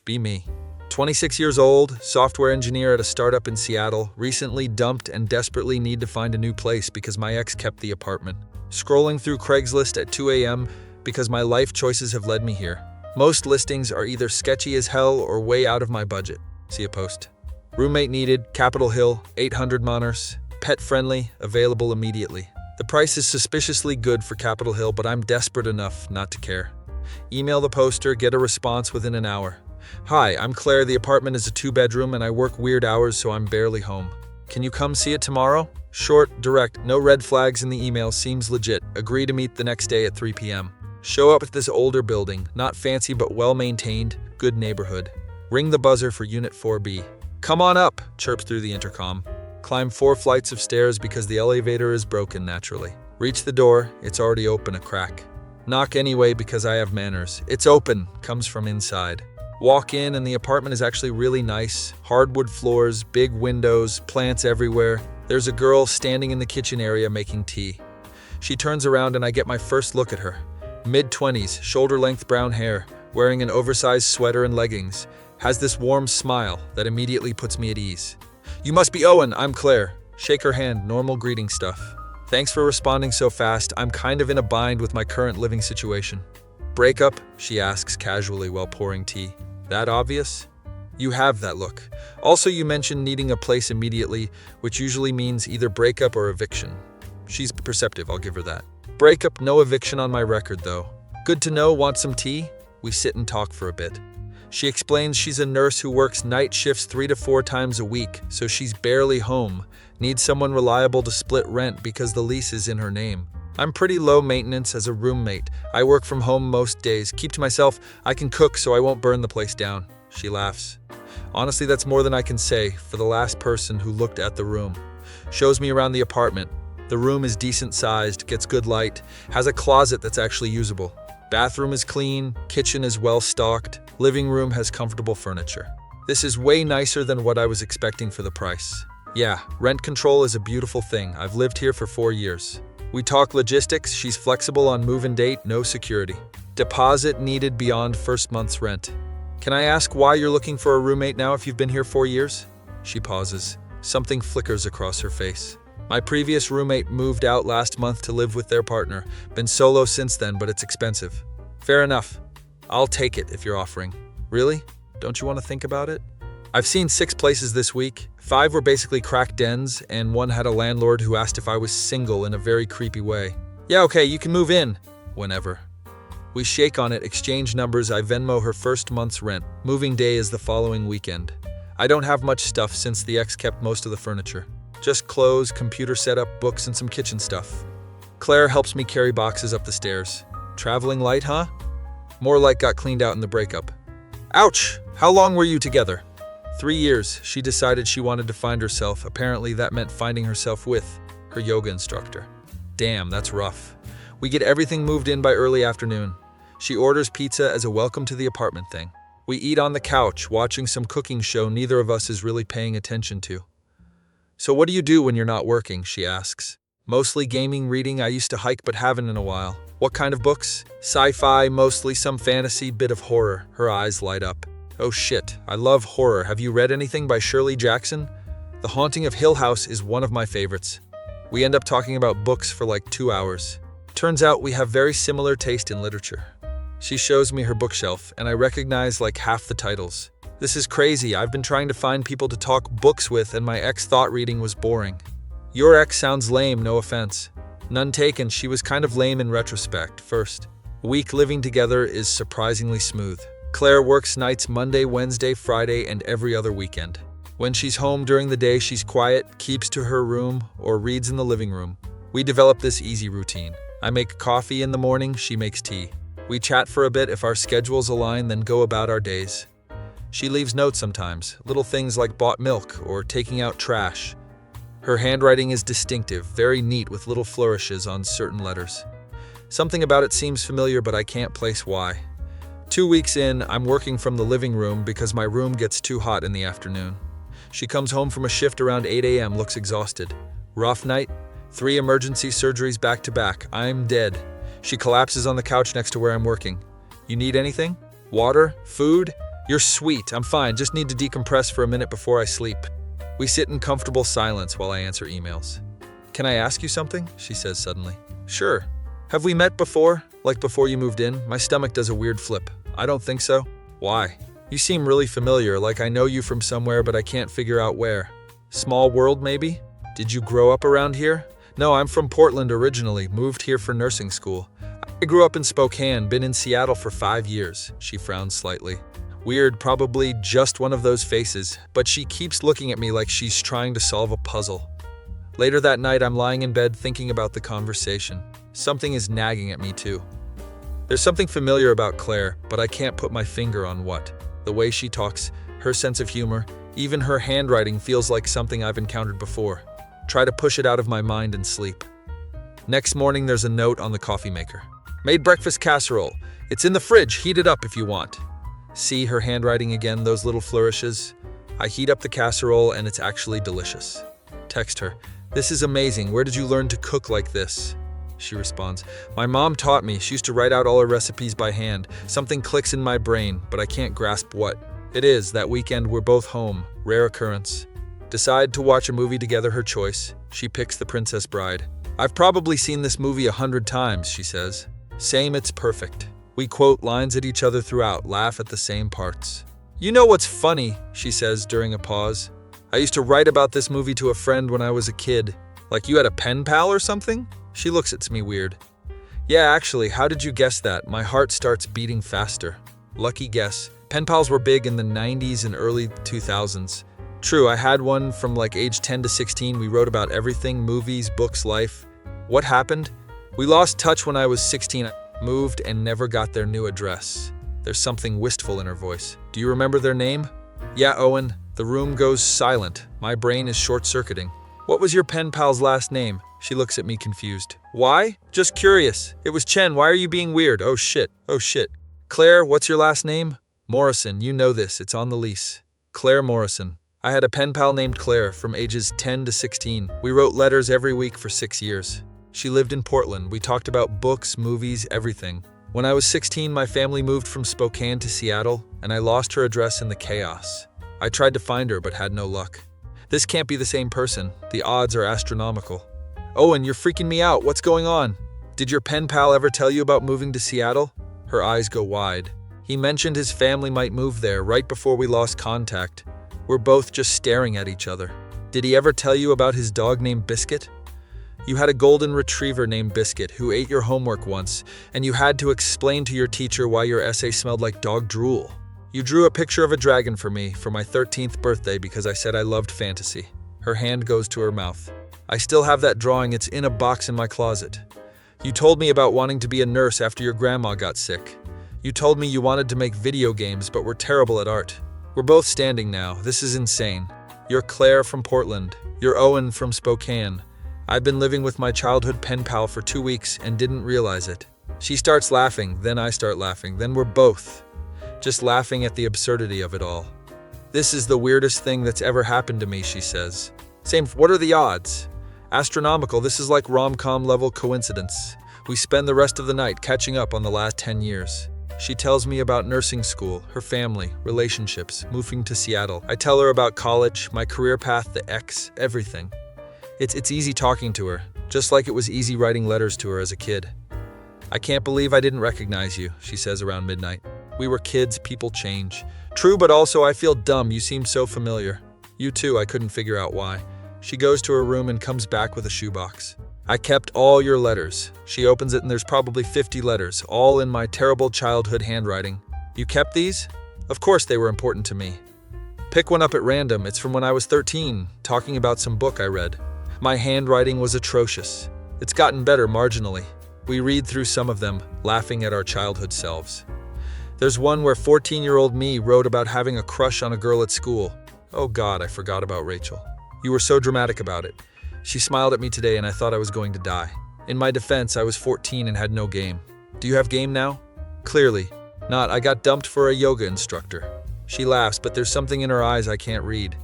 Be me. 26 years old, software engineer at a startup in Seattle, recently dumped and desperately need to find a new place because my ex kept the apartment. Scrolling through Craigslist at 2 a.m. because my life choices have led me here. Most listings are either sketchy as hell or way out of my budget. See a post. Roommate needed, Capitol Hill, 800 moners, pet friendly, available immediately. The price is suspiciously good for Capitol Hill, but I'm desperate enough not to care. Email the poster, get a response within an hour. Hi, I'm Claire. The apartment is a 2-bedroom and I work weird hours, so I'm barely home. Can you come see it tomorrow? Short, direct, no red flags in the email, seems legit. Agree to meet the next day at 3 p.m. Show up at this older building, not fancy but well-maintained, good neighborhood. Ring the buzzer for Unit 4B. Come on up, chirps through the intercom. Climb 4 flights of stairs because the elevator is broken naturally. Reach the door, it's already open a crack. Knock anyway because I have manners. It's open, comes from inside. Walk in and the apartment is actually really nice. Hardwood floors, big windows, plants everywhere. There's a girl standing in the kitchen area making tea. She turns around and I get my first look at her. Mid-20s, shoulder-length brown hair, wearing an oversized sweater and leggings. Has this warm smile that immediately puts me at ease. You must be Owen, I'm Claire. Shake her hand, normal greeting stuff. Thanks for responding so fast. I'm kind of in a bind with my current living situation. Breakup? She asks casually while pouring tea. That obvious? You have that look. Also, you mentioned needing a place immediately, which usually means either breakup or eviction. She's perceptive, I'll give her that. Breakup, no eviction on my record though. Good to know, want some tea? We sit and talk for a bit. She explains she's a nurse who works night shifts 3 to 4 times a week, so she's barely home. Needs someone reliable to split rent because the lease is in her name. I'm pretty low maintenance as a roommate. I work from home most days. Keep to myself, I can cook so I won't burn the place down. She laughs. Honestly, that's more than I can say for the last person who looked at the room. Shows me around the apartment. The room is decent sized, gets good light, has a closet that's actually usable. Bathroom is clean, kitchen is well stocked, living room has comfortable furniture. This is way nicer than what I was expecting for the price. Yeah, rent control is a beautiful thing. I've lived here for 4 years. We talk logistics, she's flexible on move-in date, no security. Deposit needed beyond first month's rent. Can I ask why you're looking for a roommate now if you've been here 4 years? She pauses. Something flickers across her face. My previous roommate moved out last month to live with their partner. Been solo since then, but it's expensive. Fair enough. I'll take it if you're offering. Really? Don't you want to think about it? I've seen 6 places this week. 5 were basically crack dens, and 1 had a landlord who asked if I was single in a very creepy way. Yeah, okay, you can move in. Whenever. We shake on it, exchange numbers, I Venmo her first month's rent. Moving day is the following weekend. I don't have much stuff since the ex kept most of the furniture. Just clothes, computer setup, books, and some kitchen stuff. Claire helps me carry boxes up the stairs. Traveling light, huh? More like got cleaned out in the breakup. Ouch! How long were you together? 3 years. She decided she wanted to find herself. Apparently that meant finding herself with her yoga instructor. Damn, that's rough. We get everything moved in by early afternoon. She orders pizza as a welcome to the apartment thing. We eat on the couch, watching some cooking show neither of us is really paying attention to. So what do you do when you're not working? She asks. Mostly gaming, reading. I used to hike but haven't in a while. What kind of books? Sci-fi, mostly some fantasy, bit of horror. Her eyes light up. Oh shit, I love horror. Have you read anything by Shirley Jackson? The Haunting of Hill House is one of my favorites. We end up talking about books for like 2 hours. Turns out we have very similar taste in literature. She shows me her bookshelf, and I recognize like half the titles. This is crazy. I've been trying to find people to talk books with, and my ex thought reading was boring. Your ex sounds lame, no offense. None taken, she was kind of lame in retrospect. First week living together is surprisingly smooth. Claire works nights Monday, Wednesday, Friday, and every other weekend. When she's home during the day, she's quiet, keeps to her room, or reads in the living room. We develop this easy routine. I make coffee in the morning, she makes tea. We chat for a bit if our schedules align, then go about our days. She leaves notes sometimes, little things like bought milk or taking out trash. Her handwriting is distinctive, very neat with little flourishes on certain letters. Something about it seems familiar, but I can't place why. 2 weeks in, I'm working from the living room because my room gets too hot in the afternoon. She comes home from a shift around 8 a.m., looks exhausted. Rough night, 3 emergency surgeries back to back. I'm dead. She collapses on the couch next to where I'm working. You need anything? Water? Food? You're sweet. I'm fine. Just need to decompress for a minute before I sleep. We sit in comfortable silence while I answer emails. Can I ask you something? She says suddenly. Sure. Have we met before? Like before you moved in? My stomach does a weird flip. I don't think so. Why? You seem really familiar, like I know you from somewhere, but I can't figure out where. Small world, maybe? Did you grow up around here? No, I'm from Portland originally, moved here for nursing school. I grew up in Spokane, been in Seattle for 5 years. She frowns slightly. Weird, probably just one of those faces, but she keeps looking at me like she's trying to solve a puzzle. Later that night, I'm lying in bed thinking about the conversation. Something is nagging at me too. There's something familiar about Claire, but I can't put my finger on what. The way she talks, her sense of humor, even her handwriting feels like something I've encountered before. Try to push it out of my mind and sleep. Next morning, there's a note on the coffee maker. Made breakfast casserole. It's in the fridge. Heat it up if you want. See her handwriting again, those little flourishes? I heat up the casserole and it's actually delicious. Text her. This is amazing. Where did you learn to cook like this? She responds, my mom taught me. She used to write out all her recipes by hand. Something clicks in my brain, but I can't grasp what. It is. That weekend we're both home. Rare occurrence. Decide to watch a movie together, her choice. She picks The Princess Bride. I've probably seen this movie 100 times, she says. Same, it's perfect. We quote lines at each other throughout, laugh at the same parts. You know what's funny, she says during a pause. I used to write about this movie to a friend when I was a kid. Like you had a pen pal or something? She looks at me weird. Yeah, actually, how did you guess that? My heart starts beating faster. Lucky guess. Pen pals were big in the 90s and early 2000s. True, I had one from like age 10 to 16. We wrote about everything, movies, books, life. What happened? We lost touch when I was 16. I moved and never got their new address. There's something wistful in her voice. Do you remember their name? Yeah, Owen. The room goes silent. My brain is short-circuiting. What was your pen pal's last name? She looks at me confused. Why? Just curious. It was Chen. Why are you being weird? Oh shit. Oh shit. Claire, what's your last name? Morrison. You know this. It's on the lease. Claire Morrison. I had a pen pal named Claire from ages 10 to 16. We wrote letters every week for 6 years. She lived in Portland. We talked about books, movies, everything. When I was 16, my family moved from Spokane to Seattle, and I lost her address in the chaos. I tried to find her, but had no luck. This can't be the same person. The odds are astronomical. Owen, you're freaking me out. What's going on? Did your pen pal ever tell you about moving to Seattle? Her eyes go wide. He mentioned his family might move there right before we lost contact. We're both just staring at each other. Did he ever tell you about his dog named Biscuit? You had a golden retriever named Biscuit who ate your homework once, and you had to explain to your teacher why your essay smelled like dog drool. You drew a picture of a dragon for me for my 13th birthday because I said I loved fantasy. Her hand goes to her mouth. I still have that drawing. It's in a box in my closet. You told me about wanting to be a nurse after your grandma got sick. You told me you wanted to make video games but were terrible at art. We're both standing now. This is insane. You're Claire from Portland. You're Owen from Spokane. I've been living with my childhood pen pal for 2 weeks and didn't realize it. She starts laughing, then I start laughing, then we're both just laughing at the absurdity of it all. This is the weirdest thing that's ever happened to me, she says. Same, what are the odds? Astronomical. This is like rom-com level coincidence. We spend the rest of the night catching up on the last 10 years. She tells me about nursing school, her family, relationships, moving to Seattle. I tell her about college, my career path, the ex, everything. It's easy talking to her, just like it was easy writing letters to her as a kid. I can't believe I didn't recognize you, she says around midnight. We were kids, people change. True, but also I feel dumb. You seem so familiar. You too, I couldn't figure out why. She goes to her room and comes back with a shoebox. I kept all your letters. She opens it and there's probably 50 letters, all in my terrible childhood handwriting. You kept these? Of course they were important to me. Pick one up at random. It's from when I was 13, talking about some book I read. My handwriting was atrocious. It's gotten better marginally. We read through some of them, laughing at our childhood selves. There's one where 14-year-old me wrote about having a crush on a girl at school. Oh God, I forgot about Rachel. You were so dramatic about it. She smiled at me today and I thought I was going to die. In my defense, I was 14 and had no game. Do you have game now? Clearly. Not. I got dumped for a yoga instructor. She laughs, but there's something in her eyes I can't read.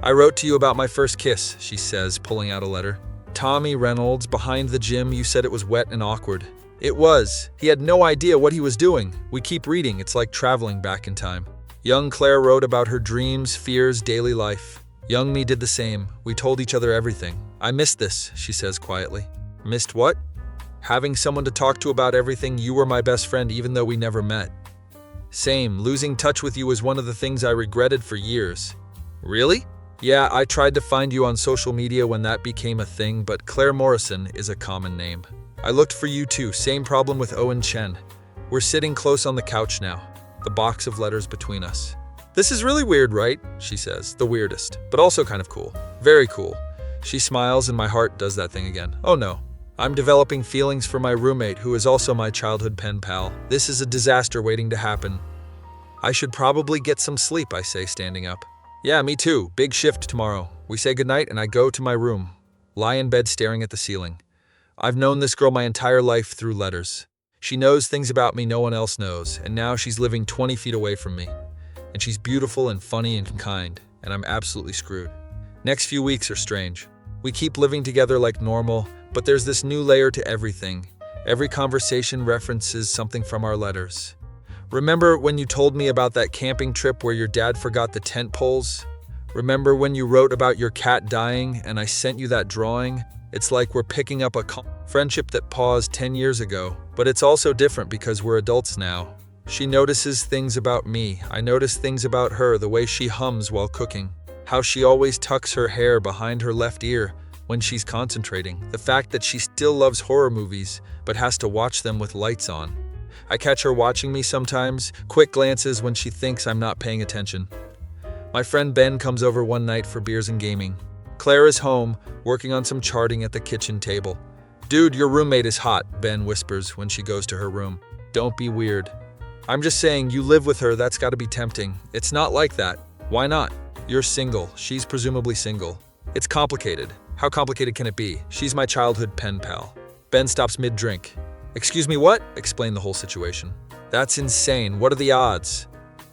I wrote to you about my first kiss, she says, pulling out a letter. Tommy Reynolds, behind the gym, you said it was wet and awkward. It was. He had no idea what he was doing. We keep reading. It's like traveling back in time. Young Claire wrote about her dreams, fears, daily life. Young me did the same. We told each other everything. I missed this, she says quietly. Missed what? Having someone to talk to about everything. You were my best friend even though we never met. Same. Losing touch with you was one of the things I regretted for years. Really? Yeah, I tried to find you on social media when that became a thing, but Claire Morrison is a common name. I looked for you too. Same problem with Owen Chen. We're sitting close on the couch now. The box of letters between us. This is really weird, right? She says. The weirdest, but also kind of cool. Very cool. She smiles and my heart does that thing again. Oh no. I'm developing feelings for my roommate who is also my childhood pen pal. This is a disaster waiting to happen. I should probably get some sleep, I say, standing up. Yeah, me too. Big shift tomorrow. We say goodnight and I go to my room. Lie in bed staring at the ceiling. I've known this girl my entire life through letters. She knows things about me no one else knows, and now she's living 20 feet away from me. And she's beautiful and funny and kind, and I'm absolutely screwed. Next few weeks are strange. We keep living together like normal, but there's this new layer to everything. Every conversation references something from our letters. Remember when you told me about that camping trip where your dad forgot the tent poles? Remember when you wrote about your cat dying and I sent you that drawing? It's like we're picking up a friendship that paused 10 years ago, but it's also different because we're adults now. She notices things about me. I notice things about her, the way she hums while cooking, how she always tucks her hair behind her left ear when she's concentrating, the fact that she still loves horror movies but has to watch them with lights on. I catch her watching me sometimes, quick glances when she thinks I'm not paying attention. My friend Ben comes over one night for beers and gaming. Claire is home, working on some charting at the kitchen table. Dude, your roommate is hot, Ben whispers when she goes to her room. Don't be weird. I'm just saying, you live with her, that's gotta be tempting. It's not like that. Why not? You're single, she's presumably single. It's complicated. How complicated can it be? She's my childhood pen pal. Ben stops mid-drink. Excuse me, what? Explain the whole situation. That's insane. What are the odds?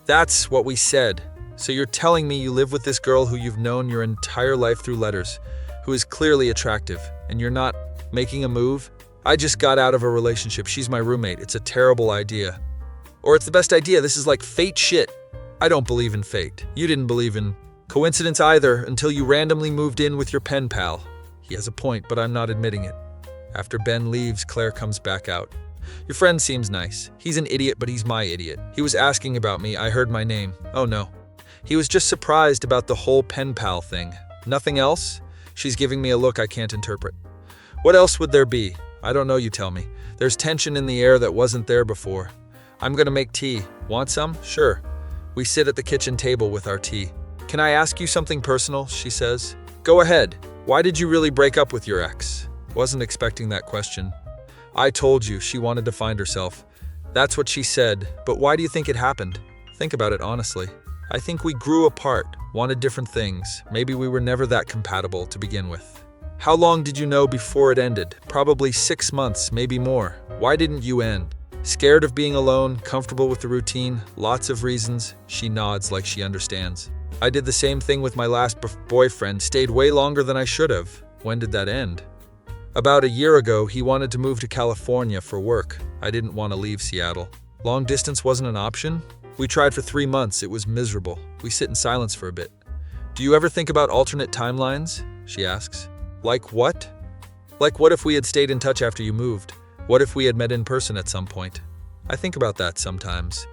That's what we said. So you're telling me you live with this girl who you've known your entire life through letters, who is clearly attractive, and you're not making a move? I just got out of a relationship. She's my roommate. It's a terrible idea. Or it's the best idea. This is like fate shit. I don't believe in fate. You didn't believe in coincidence either until you randomly moved in with your pen pal. He has a point, but I'm not admitting it. After Ben leaves, Claire comes back out. Your friend seems nice. He's an idiot, but he's my idiot. He was asking about me. I heard my name. Oh no. He was just surprised about the whole pen pal thing. Nothing else? She's giving me a look I can't interpret. What else would there be? I don't know, you tell me. There's tension in the air that wasn't there before. I'm gonna make tea. Want some? Sure. We sit at the kitchen table with our tea. Can I ask you something personal? She says. Go ahead. Why did you really break up with your ex? Wasn't expecting that question. I told you she wanted to find herself. That's what she said, but why do you think it happened? Think about it honestly. I think we grew apart, wanted different things. Maybe we were never that compatible to begin with. How long did you know before it ended? Probably 6 months, maybe more. Why didn't you end? Scared of being alone, comfortable with the routine, lots of reasons. She nods like she understands. I did the same thing with my last boyfriend, stayed way longer than I should have. When did that end? About a year ago, he wanted to move to California for work. I didn't want to leave Seattle. Long distance wasn't an option? We tried for 3 months. It was miserable. We sit in silence for a bit. Do you ever think about alternate timelines? She asks. Like what? Like what if we had stayed in touch after you moved? What if we had met in person at some point? I think about that sometimes.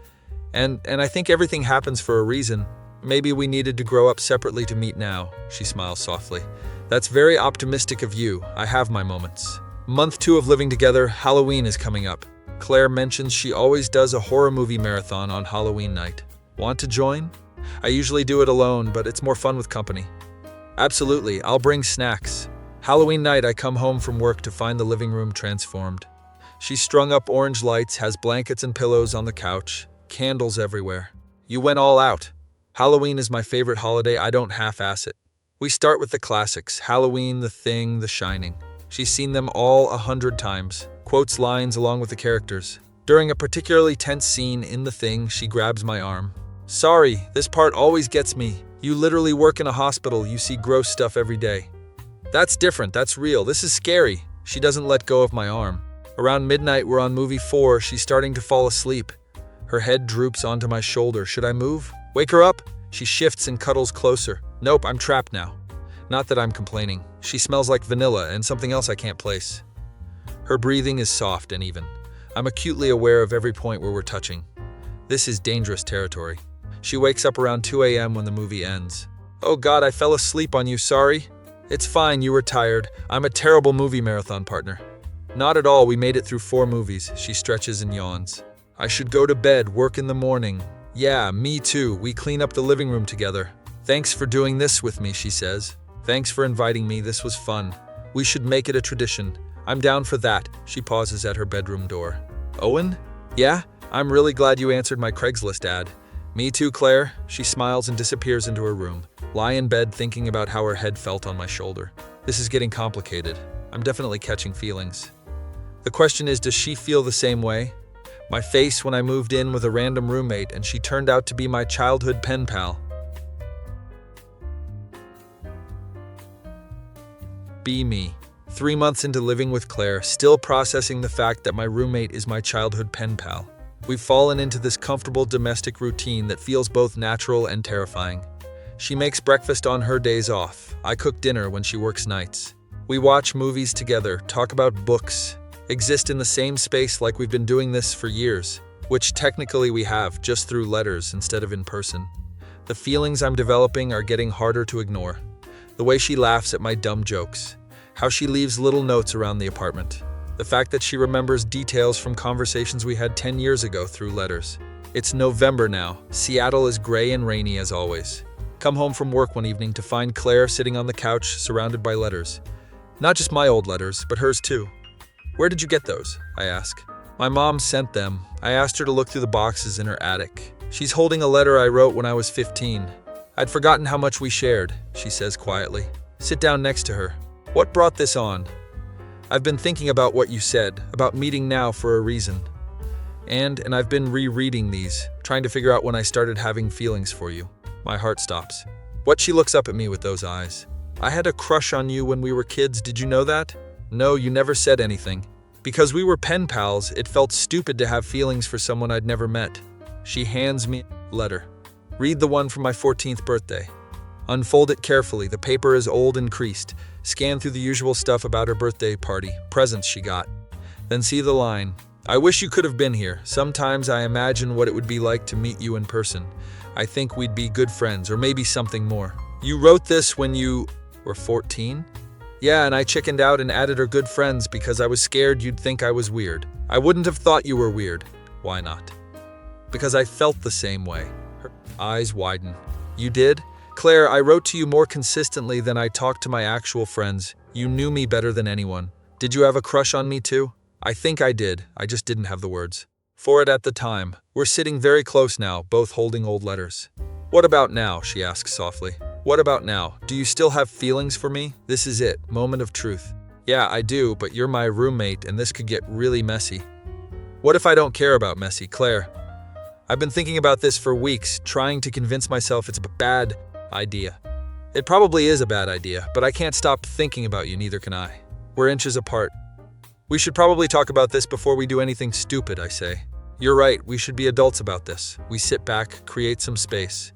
And I think everything happens for a reason. Maybe we needed to grow up separately to meet now. She smiles softly. That's very optimistic of you. I have my moments. Month 2 of living together, Halloween is coming up. Claire mentions she always does a horror movie marathon on Halloween night. Want to join? I usually do it alone, but it's more fun with company. Absolutely, I'll bring snacks. Halloween night, I come home from work to find the living room transformed. She's strung up orange lights, has blankets and pillows on the couch, candles everywhere. You went all out. Halloween is my favorite holiday. I don't half-ass it. We start with the classics, Halloween, The Thing, The Shining. She's seen them all 100 times, quotes lines along with the characters. During a particularly tense scene in The Thing, she grabs my arm. Sorry, this part always gets me. You literally work in a hospital, you see gross stuff every day. That's different, that's real, this is scary. She doesn't let go of my arm. Around midnight, we're on movie 4, she's starting to fall asleep. Her head droops onto my shoulder. Should I move? Wake her up! She shifts and cuddles closer. Nope, I'm trapped now. Not that I'm complaining. She smells like vanilla and something else I can't place. Her breathing is soft and even. I'm acutely aware of every point where we're touching. This is dangerous territory. She wakes up around 2 a.m. when the movie ends. Oh God, I fell asleep on you, sorry. It's fine, you were tired. I'm a terrible movie marathon partner. Not at all, we made it through 4 movies. She stretches and yawns. I should go to bed, work in the morning. Yeah, me too. We clean up the living room together. Thanks for doing this with me, she says. Thanks for inviting me, this was fun. We should make it a tradition. I'm down for that. She pauses at her bedroom door. Owen? Yeah? I'm really glad you answered my Craigslist ad. Me too, Claire. She smiles and disappears into her room. Lie in bed thinking about how her head felt on my shoulder. This is getting complicated. I'm definitely catching feelings. The question is, does she feel the same way? My face when I moved in with a random roommate and she turned out to be my childhood pen pal. Be me. 3 months into living with Claire, still processing the fact that my roommate is my childhood pen pal. We've fallen into this comfortable domestic routine that feels both natural and terrifying. She makes breakfast on her days off. I cook dinner when she works nights. We watch movies together, talk about books, exist in the same space like we've been doing this for years, which technically we have, just through letters instead of in person. The feelings I'm developing are getting harder to ignore. The way she laughs at my dumb jokes. How she leaves little notes around the apartment. The fact that she remembers details from conversations we had 10 years ago through letters. It's November now. Seattle is gray and rainy as always. Come home from work one evening to find Claire sitting on the couch surrounded by letters. Not just my old letters, but hers too. Where did you get those? I ask. My mom sent them. I asked her to look through the boxes in her attic. She's holding a letter I wrote when I was 15. I'd forgotten how much we shared, she says quietly. Sit down next to her. What brought this on? I've been thinking about what you said, about meeting now for a reason. And I've been rereading these, trying to figure out when I started having feelings for you. My heart stops. What? She looks up at me with those eyes. I had a crush on you when we were kids, did you know that? No, you never said anything. Because we were pen pals, it felt stupid to have feelings for someone I'd never met. She hands me a letter. Read the one from my 14th birthday. Unfold it carefully, the paper is old and creased. Scan through the usual stuff about her birthday party, presents she got. Then see the line. I wish you could have been here. Sometimes I imagine what it would be like to meet you in person. I think we'd be good friends, or maybe something more. You wrote this when you were 14? Yeah, and I chickened out and added her good friends because I was scared you'd think I was weird. I wouldn't have thought you were weird. Why not? Because I felt the same way. Her eyes widen. You did? Claire, I wrote to you more consistently than I talked to my actual friends. You knew me better than anyone. Did you have a crush on me too? I think I did. I just didn't have the words for it at the time. We're sitting very close now, both holding old letters. What about now? She asks softly. What about now? Do you still have feelings for me? This is it. Moment of truth. Yeah, I do, but you're my roommate and this could get really messy. What if I don't care about messy, Claire? I've been thinking about this for weeks, trying to convince myself it's a bad idea. It probably is a bad idea, but I can't stop thinking about you, neither can I. We're inches apart. We should probably talk about this before we do anything stupid, I say. You're right, we should be adults about this. We sit back, create some space.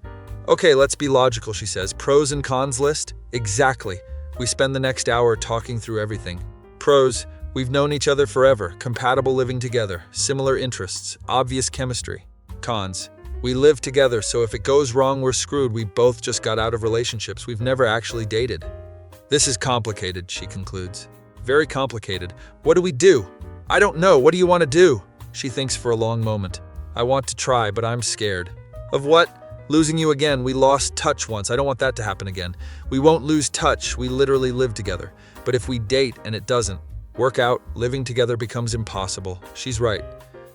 Okay, let's be logical, she says. Pros and cons list? Exactly. We spend the next hour talking through everything. Pros, we've known each other forever, compatible living together, similar interests, obvious chemistry. Cons, we live together, so if it goes wrong, we're screwed. We both just got out of relationships. We've never actually dated. This is complicated, she concludes. Very complicated. What do we do? I don't know. What do you want to do? She thinks for a long moment. I want to try, but I'm scared. Of what? Losing you again. We lost touch once. I don't want that to happen again. We won't lose touch. We literally live together. But if we date and it doesn't work out, living together becomes impossible. She's right.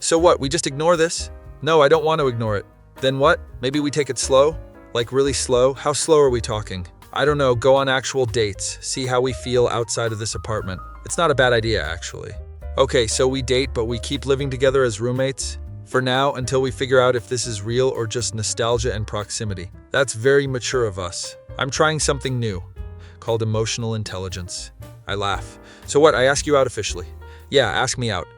So what? We just ignore this? No, I don't want to ignore it. Then what? Maybe we take it slow? Like really slow? How slow are we talking? I don't know, go on actual dates, see how we feel outside of this apartment. It's not a bad idea, actually. Okay, so we date, but we keep living together as roommates? For now, until we figure out if this is real or just nostalgia and proximity. That's very mature of us. I'm trying something new, called emotional intelligence. I laugh. So what, I ask you out officially? Yeah, ask me out.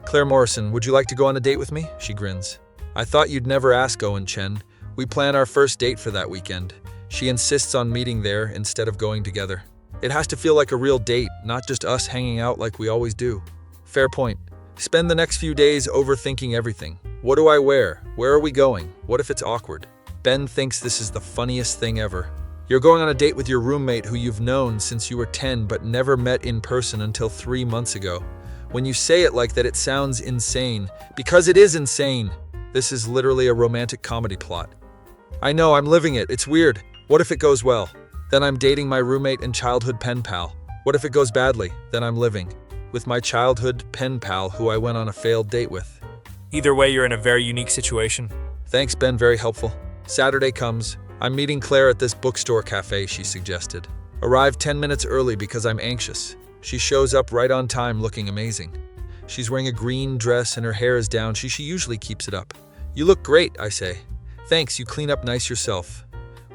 Claire Morrison, would you like to go on a date with me? She grins. I thought you'd never ask, Owen Chen. We plan our first date for that weekend. She insists on meeting there instead of going together. It has to feel like a real date, not just us hanging out like we always do. Fair point. Spend the next few days overthinking everything. What do I wear? Where are we going? What if it's awkward? Ben thinks this is the funniest thing ever. You're going on a date with your roommate who you've known since you were 10 but never met in person until 3 months ago. When you say it like that, it sounds insane. Because it is insane. This is literally a romantic comedy plot. I know, I'm living it. It's weird. What if it goes well? Then I'm dating my roommate and childhood pen pal. What if it goes badly? Then I'm living with my childhood pen pal who I went on a failed date with. Either way, you're in a very unique situation. Thanks, Ben. Very helpful. Saturday comes. I'm meeting Claire at this bookstore cafe she suggested. Arrive 10 minutes early because I'm anxious. She shows up right on time looking amazing. She's wearing a green dress and her hair is down. She usually keeps it up. You look great, I say. Thanks, you clean up nice yourself.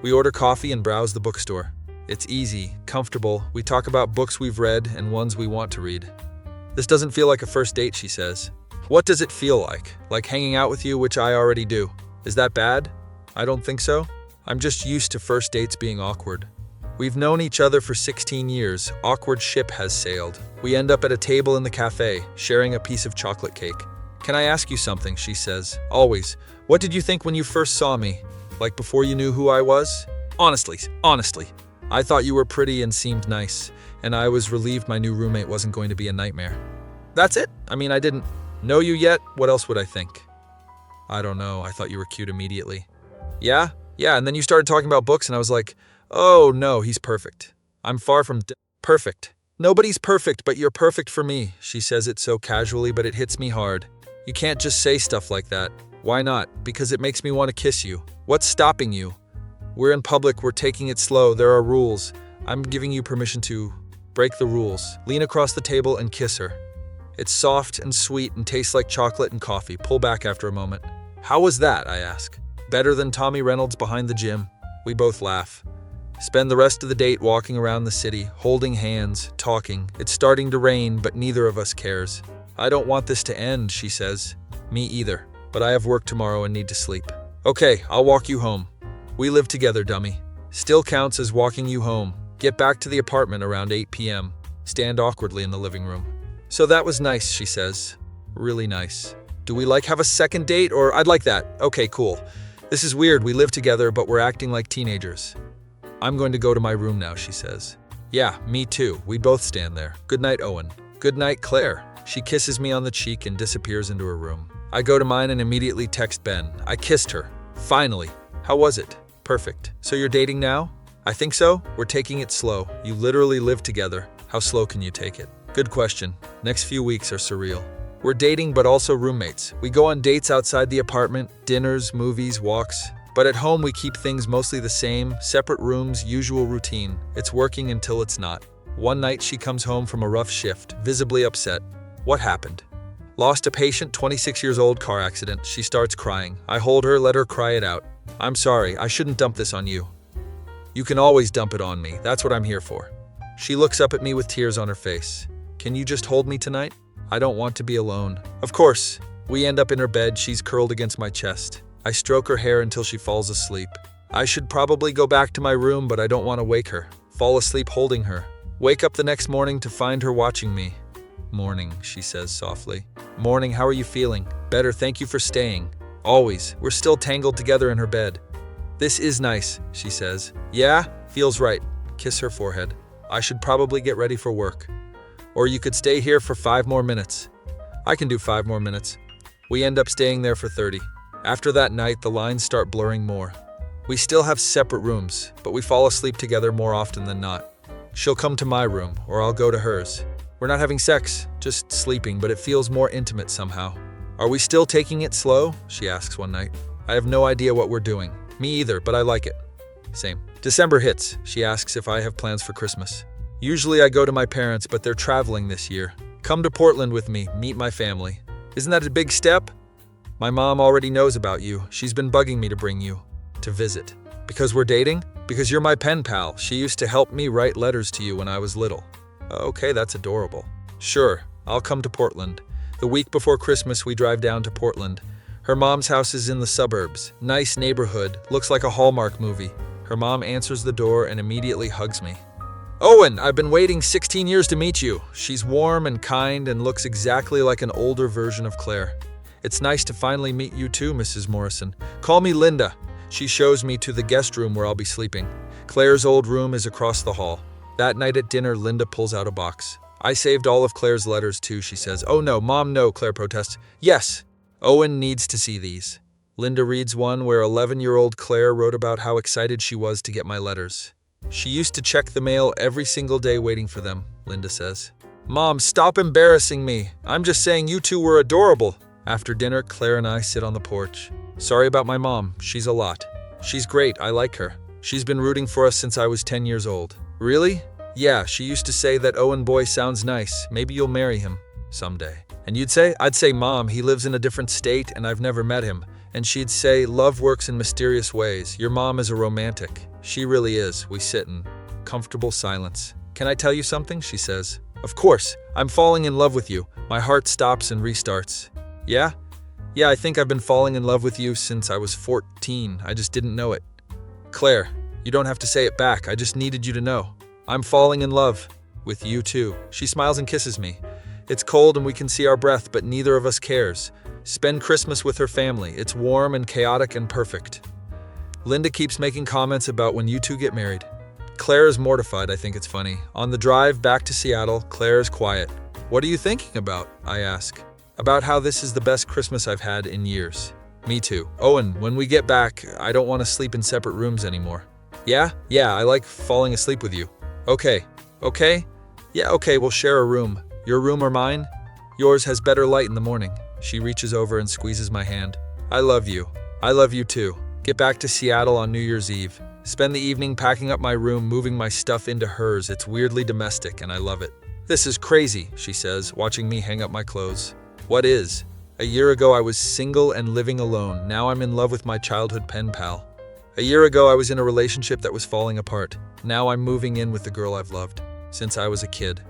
We order coffee and browse the bookstore. It's easy, comfortable. We talk about books we've read and ones we want to read. This doesn't feel like a first date, she says. What does it feel like? Like hanging out with you, which I already do. Is that bad? I don't think so. I'm just used to first dates being awkward. We've known each other for 16 years. Awkward ship has sailed. We end up at a table in the cafe, sharing a piece of chocolate cake. Can I ask you something, she says. Always. What did you think when you first saw me? Like before you knew who I was? Honestly. I thought you were pretty and seemed nice, and I was relieved my new roommate wasn't going to be a nightmare. That's it? I mean, I didn't know you yet. What else would I think? I don't know. I thought you were cute immediately. Yeah, and then you started talking about books, and I was like, oh no, he's perfect. I'm far from perfect. Nobody's perfect, but you're perfect for me. She says it so casually, but it hits me hard. You can't just say stuff like that. Why not? Because it makes me want to kiss you. What's stopping you? We're in public, we're taking it slow, there are rules. I'm giving you permission to break the rules. Lean across the table and kiss her. It's soft and sweet and tastes like chocolate and coffee. Pull back after a moment. How was that, I ask. Better than Tommy Reynolds behind the gym. We both laugh. Spend the rest of the date walking around the city, holding hands, talking. It's starting to rain, but neither of us cares. I don't want this to end, she says. Me either, but I have work tomorrow and need to sleep. Okay, I'll walk you home. We live together, dummy. Still counts as walking you home. Get back to the apartment around 8 p.m. Stand awkwardly in the living room. So that was nice, she says. Really nice. Do we have a second date or I'd like that. Okay, cool. This is weird. We live together, but we're acting like teenagers. I'm going to go to my room now, she says. Yeah, me too. We both stand there. Good night, Owen. Good night, Claire. She kisses me on the cheek and disappears into her room. I go to mine and immediately text Ben. I kissed her. Finally. How was it? Perfect. So you're dating now? I think so. We're taking it slow. You literally live together. How slow can you take it? Good question. Next few weeks are surreal. We're dating but also roommates. We go on dates outside the apartment, dinners, movies, walks. But at home we keep things mostly the same, separate rooms, usual routine. It's working until it's not. One night she comes home from a rough shift, visibly upset. What happened? Lost a patient, 26 years old, car accident. She starts crying. I hold her, let her cry it out. I'm sorry, I shouldn't dump this on you. You can always dump it on me. That's what I'm here for. She looks up at me with tears on her face. Can you just hold me tonight? I don't want to be alone. Of course. We end up in her bed. She's curled against my chest. I stroke her hair until she falls asleep. I should probably go back to my room, but I don't want to wake her. Fall asleep holding her. Wake up the next morning to find her watching me. Morning, she says softly. Morning, how are you feeling? Better, thank you for staying. Always. We're still tangled together in her bed. This is nice, she says. Yeah? Feels right. Kiss her forehead. I should probably get ready for work. Or you could stay here for 5 more minutes. I can do 5 more minutes. We end up staying there for 30. After that night, the lines start blurring more. We still have separate rooms, but we fall asleep together more often than not. She'll come to my room, or I'll go to hers. We're not having sex, just sleeping, but it feels more intimate somehow. Are we still taking it slow? She asks one night. I have no idea what we're doing. Me either, but I like it. Same. December hits. She asks if I have plans for Christmas. Usually I go to my parents, but they're traveling this year. Come to Portland with me, meet my family. Isn't that a big step? My mom already knows about you. She's been bugging me to bring you to visit. Because we're dating? Because you're my pen pal. She used to help me write letters to you when I was little. Okay, that's adorable. Sure, I'll come to Portland. The week before Christmas, we drive down to Portland. Her mom's house is in the suburbs. Nice neighborhood. Looks like a Hallmark movie. Her mom answers the door and immediately hugs me. Owen, I've been waiting 16 years to meet you. She's warm and kind and looks exactly like an older version of Claire. It's nice to finally meet you too, Mrs. Morrison. Call me Linda. She shows me to the guest room where I'll be sleeping. Claire's old room is across the hall. That night at dinner, Linda pulls out a box. I saved all of Claire's letters too, she says. Oh no, Mom, no, Claire protests. Yes, Owen needs to see these. Linda reads one where 11-year-old Claire wrote about how excited she was to get my letters. She used to check the mail every single day waiting for them, Linda says. Mom, stop embarrassing me. I'm just saying you two were adorable. After dinner, Claire and I sit on the porch. Sorry about my mom. She's a lot. She's great. I like her. She's been rooting for us since I was 10 years old. Really? Yeah, she used to say that Owen boy sounds nice. Maybe you'll marry him someday. And you'd say? I'd say, Mom, he lives in a different state and I've never met him. And she'd say, love works in mysterious ways. Your mom is a romantic. She really is. We sit in comfortable silence. Can I tell you something? She says. Of course. I'm falling in love with you. My heart stops and restarts. Yeah? Yeah, I think I've been falling in love with you since I was 14. I just didn't know it. Claire, you don't have to say it back. I just needed you to know. I'm falling in love with you too. She smiles and kisses me. It's cold and we can see our breath, but neither of us cares. Spend Christmas with her family. It's warm and chaotic and perfect. Linda keeps making comments about when you two get married. Claire is mortified. I think it's funny. On the drive back to Seattle, Claire is quiet. What are you thinking about? I ask. About how this is the best Christmas I've had in years. Me too. Owen, when we get back, I don't want to sleep in separate rooms anymore. Yeah? Yeah, I like falling asleep with you. Okay. Okay? Yeah, okay, we'll share a room. Your room or mine? Yours has better light in the morning. She reaches over and squeezes my hand. I love you. I love you too. Get back to Seattle on New Year's Eve. Spend the evening packing up my room, moving my stuff into hers. It's weirdly domestic and I love it. This is crazy, she says, watching me hang up my clothes. What is? A year ago I was single and living alone. Now I'm in love with my childhood pen pal. A year ago I was in a relationship that was falling apart. Now I'm moving in with the girl I've loved since I was a kid.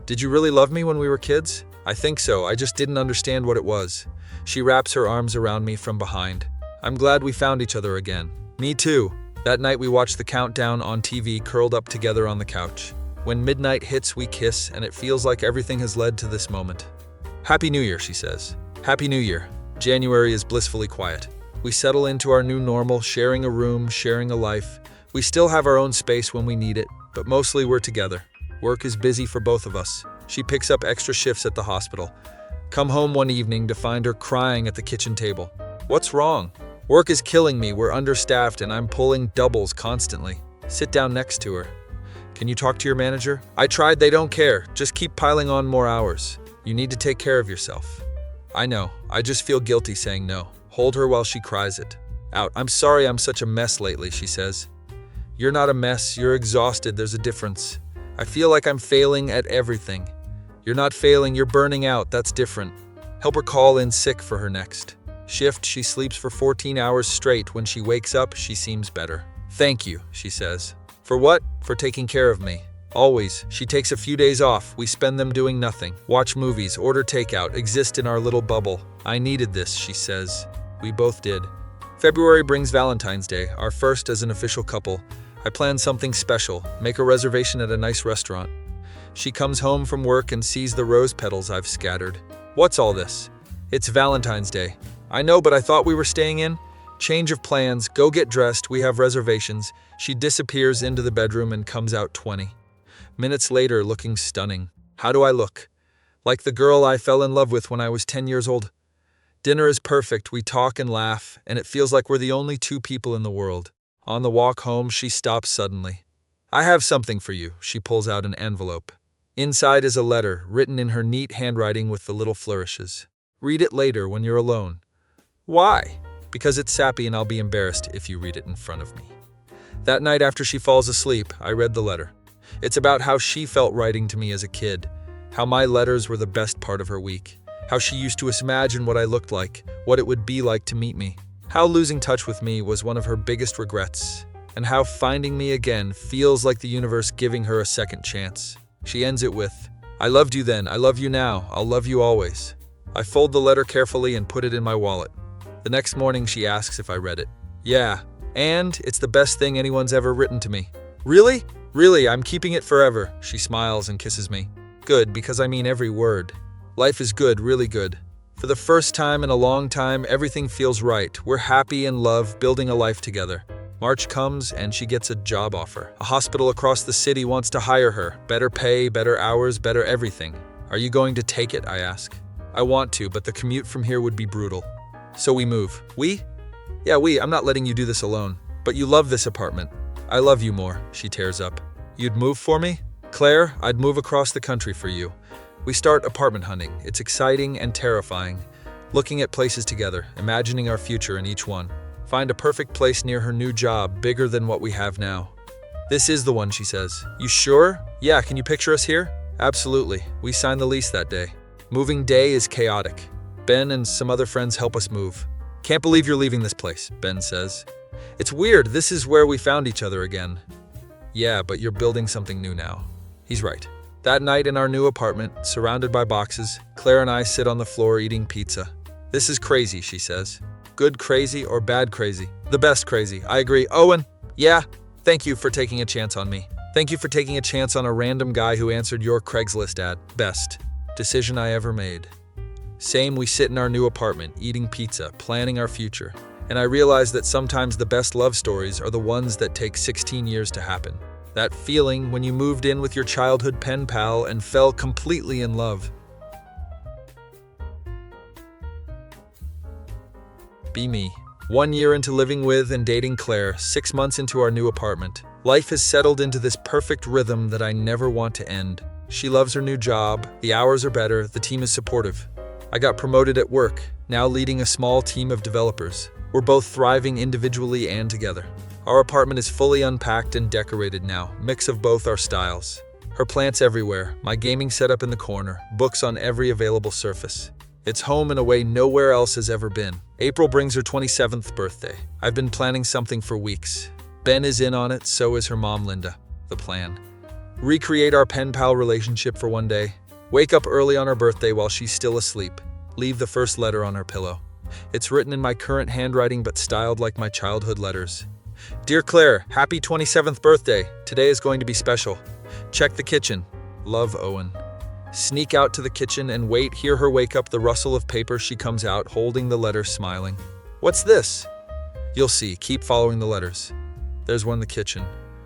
Did you really love me when we were kids? I think so. I just didn't understand what it was. She wraps her arms around me from behind. I'm glad we found each other again. Me too. That night we watched the countdown on TV, curled up together on the couch. When midnight hits, we kiss, and it feels like everything has led to this moment. Happy New Year, she says. Happy New Year. January is blissfully quiet. We settle into our new normal, sharing a room, sharing a life. We still have our own space when we need it, but mostly we're together. Work is busy for both of us. She picks up extra shifts at the hospital. Come home one evening to find her crying at the kitchen table. What's wrong? Work is killing me. We're understaffed and I'm pulling doubles constantly. Sit down next to her. Can you talk to your manager? I tried, they don't care. Just keep piling on more hours. You need to take care of yourself. I know. I just feel guilty saying no. Hold her while she cries it out. I'm sorry I'm such a mess lately, she says. You're not a mess. You're exhausted. There's a difference. I feel like I'm failing at everything. You're not failing. You're burning out. That's different. Help her call in sick for her next shift. She sleeps for 14 hours straight. When she wakes up, she seems better. Thank you, she says. For what? For taking care of me. Always. She takes a few days off. We spend them doing nothing. Watch movies, order takeout, exist in our little bubble. I needed this, she says. We both did. February brings Valentine's Day, our first as an official couple. I plan something special, make a reservation at a nice restaurant. She comes home from work and sees the rose petals I've scattered. What's all this? It's Valentine's Day. I know, but I thought we were staying in. Change of plans, go get dressed, we have reservations. She disappears into the bedroom and comes out 20 minutes later looking stunning. How do I look? Like the girl I fell in love with when I was 10 years old. Dinner is perfect, we talk and laugh, and it feels like we're the only two people in the world. On the walk home, she stops suddenly. I have something for you. She pulls out an envelope. Inside is a letter, written in her neat handwriting with the little flourishes. Read it later when you're alone. Why? Because it's sappy and I'll be embarrassed if you read it in front of me. That night after she falls asleep, I read the letter. It's about how she felt writing to me as a kid, how my letters were the best part of her week, how she used to imagine what I looked like, what it would be like to meet me, how losing touch with me was one of her biggest regrets, and how finding me again feels like the universe giving her a second chance. She ends it with, I loved you then, I love you now, I'll love you always. I fold the letter carefully and put it in my wallet. The next morning, she asks if I read it. Yeah, and it's the best thing anyone's ever written to me. Really? Really, I'm keeping it forever. She smiles and kisses me. Good, because I mean every word. Life is good, really good. For the first time in a long time, everything feels right. We're happy in love, building a life together. March comes and she gets a job offer. A hospital across the city wants to hire her. Better pay, better hours, better everything. Are you going to take it? I ask. I want to, but the commute from here would be brutal. So we move. We? Yeah, we. I'm not letting you do this alone. But you love this apartment. I love you more, she tears up. You'd move for me? Claire, I'd move across the country for you. We start apartment hunting. It's exciting and terrifying. Looking at places together, imagining our future in each one. Find a perfect place near her new job, bigger than what we have now. This is the one, she says. You sure? Yeah, can you picture us here? Absolutely. We signed the lease that day. Moving day is chaotic. Ben and some other friends help us move. Can't believe you're leaving this place, Ben says. It's weird, this is where we found each other again. Yeah, but you're building something new now. He's right. That night in our new apartment, surrounded by boxes, Claire and I sit on the floor eating pizza. This is crazy, she says. Good crazy or bad crazy? The best crazy, I agree. Owen, yeah, thank you for taking a chance on me. Thank you for taking a chance on a random guy who answered your Craigslist ad. Best decision I ever made. Same, we sit in our new apartment, eating pizza, planning our future. And I realize that sometimes the best love stories are the ones that take 16 years to happen. That feeling when you moved in with your childhood pen pal and fell completely in love. Be me. 1 year into living with and dating Claire, 6 months into our new apartment. Life has settled into this perfect rhythm that I never want to end. She loves her new job, the hours are better, the team is supportive. I got promoted at work, now leading a small team of developers. We're both thriving individually and together. Our apartment is fully unpacked and decorated now, mix of both our styles. Her plants everywhere, my gaming setup in the corner, books on every available surface. It's home in a way nowhere else has ever been. April brings her 27th birthday. I've been planning something for weeks. Ben is in on it, so is her mom Linda. The plan. Recreate our pen pal relationship for one day. Wake up early on her birthday while she's still asleep. Leave the first letter on her pillow. It's written in my current handwriting but styled like my childhood letters. Dear Claire, happy 27th birthday. Today is going to be special. Check the kitchen. Love, Owen. Sneak out to the kitchen and wait, hear her wake up, the rustle of paper. She comes out, holding the letter, smiling. What's this? You'll see, keep following the letters. There's one in the kitchen.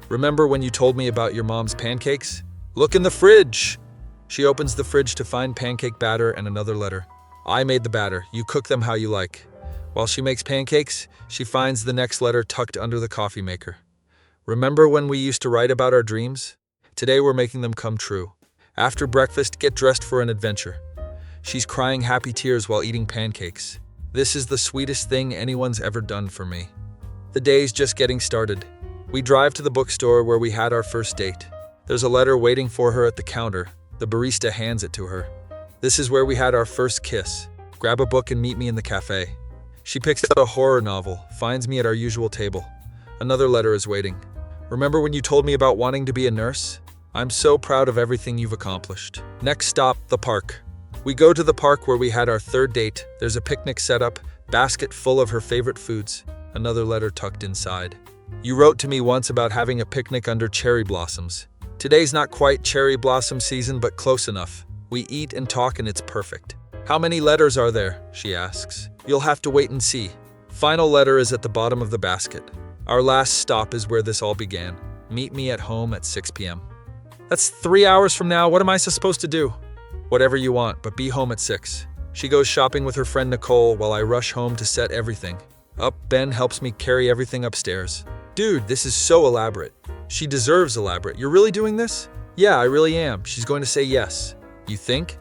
Remember when you told me about your mom's pancakes? Look in the fridge. She opens the fridge to find pancake batter and another letter. I made the batter, you cook them how you like. While she makes pancakes, she finds the next letter tucked under the coffee maker. Remember when we used to write about our dreams? Today we're making them come true. After breakfast, get dressed for an adventure. She's crying happy tears while eating pancakes. This is the sweetest thing anyone's ever done for me. The day's just getting started. We drive to the bookstore where we had our first date. There's a letter waiting for her at the counter. The barista hands it to her. This is where we had our first kiss. Grab a book and meet me in the cafe. She picks out a horror novel, finds me at our usual table. Another letter is waiting. Remember when you told me about wanting to be a nurse? I'm so proud of everything you've accomplished. Next stop, the park. We go to the park where we had our third date. There's a picnic set up, basket full of her favorite foods. Another letter tucked inside. You wrote to me once about having a picnic under cherry blossoms. Today's not quite cherry blossom season, but close enough. We eat and talk and it's perfect. How many letters are there? She asks. You'll have to wait and see. Final letter is at the bottom of the basket. Our last stop is where this all began. Meet me at home at 6 p.m. That's 3 hours from now. What am I supposed to do? Whatever you want, but be home at 6. She goes shopping with her friend Nicole while I rush home to set everything up. Ben helps me carry everything upstairs. Dude, this is so elaborate. She deserves elaborate. You're really doing this? Yeah, I really am. She's going to say yes. You think?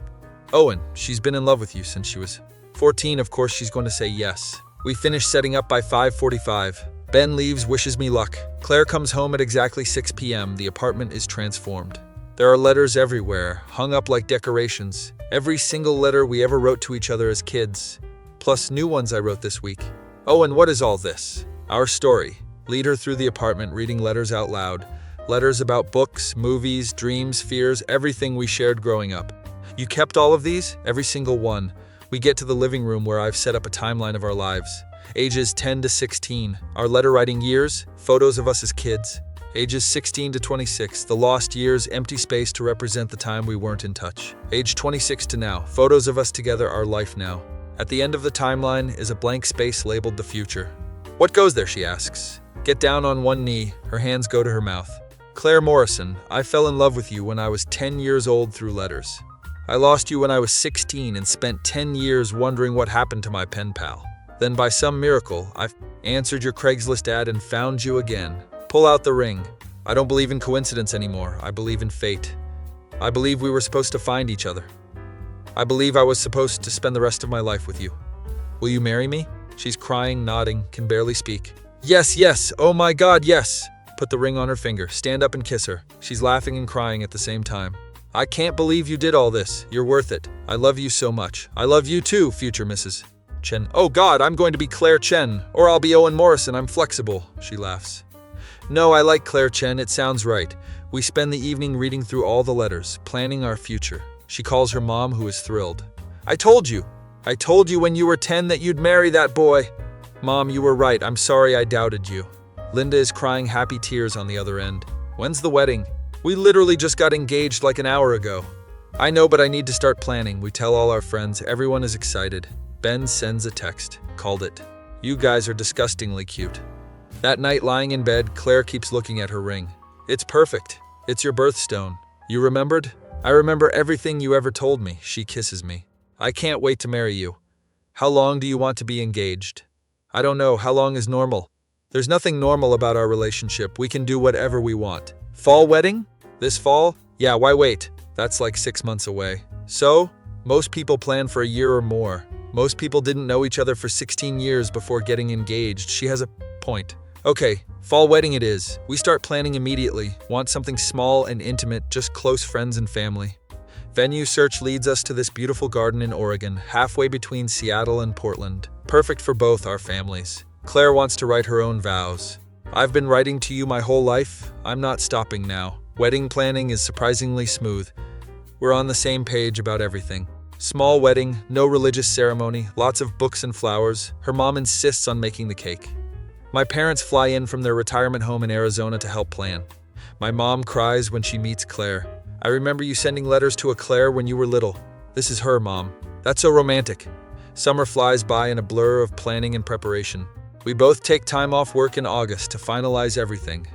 Owen, she's been in love with you since she was 14. Of course she's going to say yes. We finish setting up by 5:45. Ben leaves, wishes me luck. Claire comes home at exactly 6 p.m. The apartment is transformed. There are letters everywhere, hung up like decorations. Every single letter we ever wrote to each other as kids. Plus new ones I wrote this week. Owen, what is all this? Our story. Lead her through the apartment, reading letters out loud. Letters about books, movies, dreams, fears, everything we shared growing up. You kept all of these? Every single one. We get to the living room where I've set up a timeline of our lives. Ages 10 to 16, our letter writing years, photos of us as kids. Ages 16 to 26, the lost years, empty space to represent the time we weren't in touch. Age 26 to now, photos of us together, our life now. At the end of the timeline is a blank space labeled the future. What goes there, she asks. Get down on one knee, her hands go to her mouth. Claire Morrison, I fell in love with you when I was 10 years old through letters. I lost you when I was 16 and spent 10 years wondering what happened to my pen pal. Then by some miracle, I answered your Craigslist ad and found you again. Pull out the ring. I don't believe in coincidence anymore. I believe in fate. I believe we were supposed to find each other. I believe I was supposed to spend the rest of my life with you. Will you marry me? She's crying, nodding, can barely speak. Yes, yes, oh my God, yes. Put the ring on her finger, stand up and kiss her. She's laughing and crying at the same time. I can't believe you did all this. You're worth it. I love you so much. I love you too, future Mrs. Chen. Oh God, I'm going to be Claire Chen, or I'll be Owen Morrison. I'm flexible, she laughs. No, I like Claire Chen, it sounds right. We spend the evening reading through all the letters, planning our future. She calls her mom, who is thrilled. I told you when you were 10 that you'd marry that boy. Mom, you were right, I'm sorry I doubted you. Linda is crying happy tears on the other end. When's the wedding? We literally just got engaged like an hour ago. I know, but I need to start planning. We tell all our friends, everyone is excited. Ben sends a text, called it. You guys are disgustingly cute. That night, lying in bed, Claire keeps looking at her ring. It's perfect. It's your birthstone. You remembered? I remember everything you ever told me. She kisses me. I can't wait to marry you. How long do you want to be engaged? I don't know. How long is normal? There's nothing normal about our relationship. We can do whatever we want. Fall wedding? This fall? Yeah, why wait? That's like 6 months away. So, most people plan for a year or more. Most people didn't know each other for 16 years before getting engaged. She has a point. Okay, fall wedding it is. We start planning immediately. Want something small and intimate, just close friends and family. Venue search leads us to this beautiful garden in Oregon, halfway between Seattle and Portland. Perfect for both our families. Claire wants to write her own vows. I've been writing to you my whole life. I'm not stopping now. Wedding planning is surprisingly smooth. We're on the same page about everything. Small wedding, no religious ceremony, lots of books and flowers. Her mom insists on making the cake. My parents fly in from their retirement home in Arizona to help plan. My mom cries when she meets Claire. I remember you sending letters to a Claire when you were little. This is her, Mom. That's so romantic. Summer flies by in a blur of planning and preparation. We both take time off work in August to finalize everything.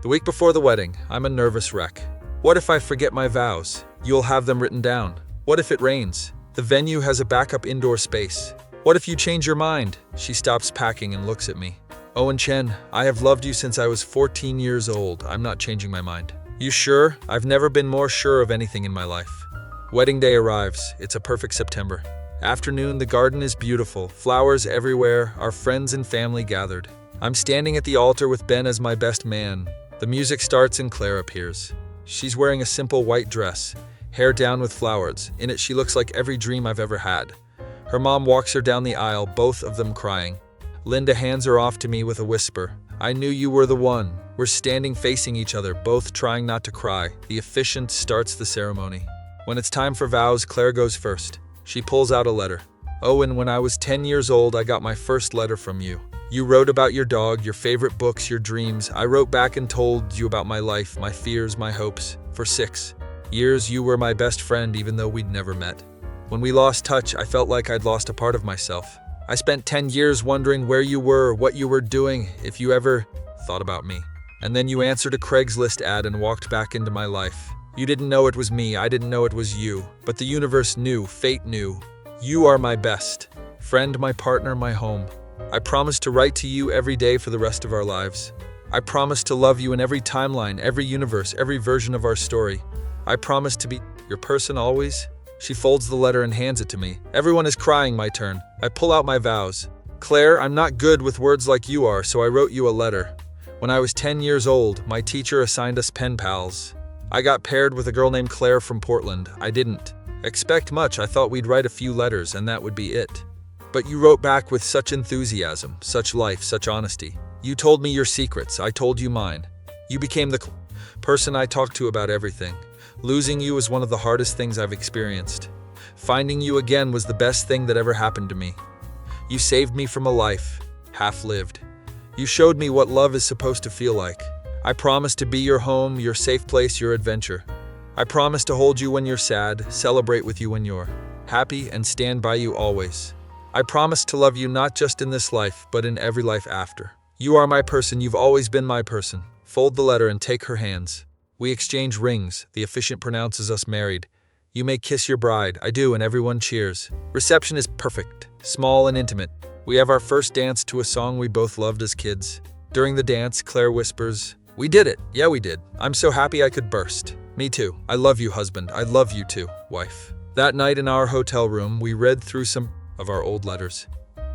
The week before the wedding, I'm a nervous wreck. What if I forget my vows? You'll have them written down. What if it rains? The venue has a backup indoor space. What if you change your mind? She stops packing and looks at me. Owen Chen, I have loved you since I was 14 years old. I'm not changing my mind. You sure? I've never been more sure of anything in my life. Wedding day arrives. It's a perfect September. Afternoon, the garden is beautiful. Flowers everywhere, our friends and family gathered. I'm standing at the altar with Ben as my best man. The music starts and Claire appears. She's wearing a simple white dress, hair down with flowers. In it, she looks like every dream I've ever had. Her mom walks her down the aisle, both of them crying. Linda hands her off to me with a whisper. I knew you were the one. We're standing facing each other, both trying not to cry. The officiant starts the ceremony. When it's time for vows, Claire goes first. She pulls out a letter. Owen, when I was 10 years old, I got my first letter from you. You wrote about your dog, your favorite books, your dreams. I wrote back and told you about my life, my fears, my hopes. For 6 years, you were my best friend, even though we'd never met. When we lost touch, I felt like I'd lost a part of myself. I spent 10 years wondering where you were, what you were doing, if you ever thought about me. And then you answered a Craigslist ad and walked back into my life. You didn't know it was me, I didn't know it was you. But the universe knew, fate knew. You are my best friend, my partner, my home. I promise to write to you every day for the rest of our lives. I promise to love you in every timeline, every universe, every version of our story. I promise to be your person always. She folds the letter and hands it to me. Everyone is crying, my turn. I pull out my vows. Claire, I'm not good with words like you are, so I wrote you a letter. When I was 10 years old, my teacher assigned us pen pals. I got paired with a girl named Claire from Portland. I didn't expect much. I thought we'd write a few letters and that would be it. But you wrote back with such enthusiasm, such life, such honesty. You told me your secrets. I told you mine. You became the person I talked to about everything. Losing you was one of the hardest things I've experienced. Finding you again was the best thing that ever happened to me. You saved me from a life half-lived. You showed me what love is supposed to feel like. I promise to be your home, your safe place, your adventure. I promise to hold you when you're sad, celebrate with you when you're happy, and stand by you always. I promise to love you not just in this life, but in every life after. You are my person, you've always been my person. Fold the letter and take her hands. We exchange rings, the officiant pronounces us married. You may kiss your bride, I do, and everyone cheers. Reception is perfect, small and intimate. We have our first dance to a song we both loved as kids. During the dance, Claire whispers, "We did it, yeah we did. I'm so happy I could burst." "Me too. I love you, husband. I love you too, wife." That night in our hotel room, we read through some of our old letters.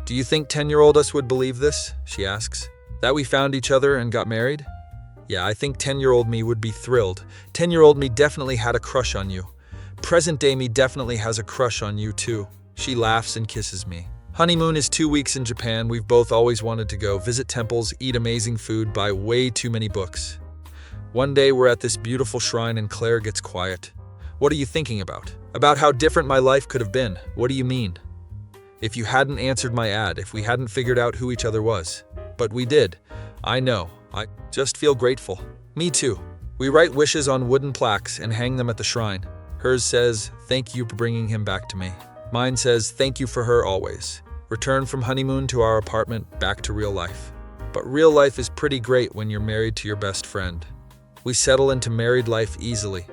"Do you think 10-year-old us would believe this?" she asks. "That we found each other and got married?" "Yeah, I think 10-year-old me would be thrilled. 10-year-old me definitely had a crush on you. Present-day me definitely has a crush on you too." She laughs and kisses me. Honeymoon is 2 weeks in Japan. We've both always wanted to go, visit temples, eat amazing food, buy way too many books. One day we're at this beautiful shrine and Claire gets quiet. "What are you thinking about?" "About how different my life could have been." "What do you mean?" "If you hadn't answered my ad, if we hadn't figured out who each other was." "But we did." "I know. I just feel grateful." "Me too." We write wishes on wooden plaques and hang them at the shrine. Hers says, "Thank you for bringing him back to me." Mine says, "Thank you for her always." Return from honeymoon to our apartment, back to real life. But real life is pretty great when you're married to your best friend. We settle into married life easily.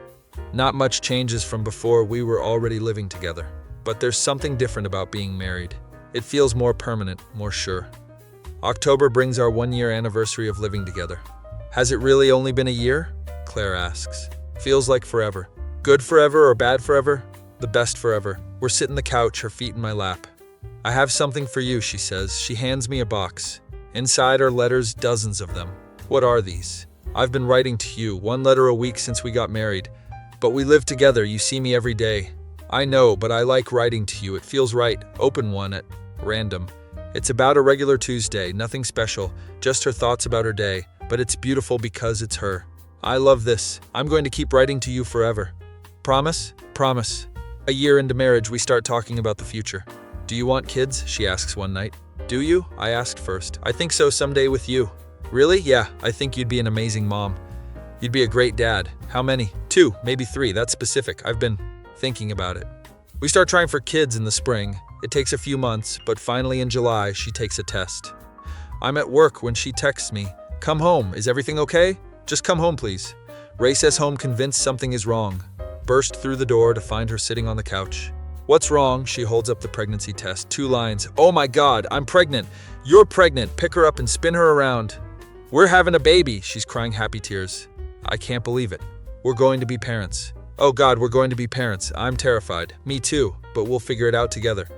Not much changes from before, we were already living together. But there's something different about being married. It feels more permanent, more sure. October brings our 1-year anniversary of living together. "Has it really only been a year?" Claire asks. "Feels like forever." "Good forever or bad forever?" "The best forever." We're sitting on the couch, her feet in my lap. "I have something for you," she says. She hands me a box. Inside are letters, dozens of them. "What are these?" "I've been writing to you, 1 letter a week since we got married. But we live together, you see me every day." "I know, but I like writing to you, it feels right." Open one at random. It's about a regular Tuesday, nothing special, just her thoughts about her day, but it's beautiful because it's her. "I love this. I'm going to keep writing to you forever." "Promise?" "Promise." A year into marriage, we start talking about the future. "Do you want kids?" she asks one night. "Do you?" I asked first. "I think so, someday with you." "Really?" "Yeah, I think you'd be an amazing mom. You'd be a great dad." "How many?" 2, maybe 3, that's specific. I've been thinking about it. We start trying for kids in the spring. It takes a few months, but finally in July, she takes a test. I'm at work when she texts me, "Come home, is everything okay? Just come home, please." Races home convinced something is wrong. Burst through the door to find her sitting on the couch. "What's wrong?" She holds up the pregnancy test. 2 lines. "Oh my God, I'm pregnant." "You're pregnant." Pick her up and spin her around. "We're having a baby." She's crying happy tears. I can't believe it. "We're going to be parents." "Oh God, we're going to be parents." I'm terrified. "Me too, but we'll figure it out together."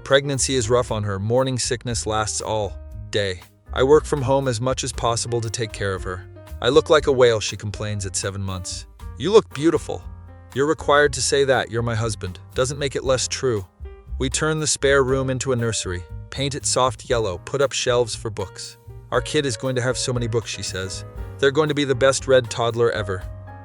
Pregnancy is rough on her. Morning sickness lasts all day. I work from home as much as possible to take care of her. "I look like a whale," she complains at 7 months. "You look beautiful." "You're required to say that, you're my husband." Doesn't make it less true. We turn the spare room into a nursery, paint it soft yellow, put up shelves for books. "Our kid is going to have so many books," she says. "They're going to be the best read toddler ever."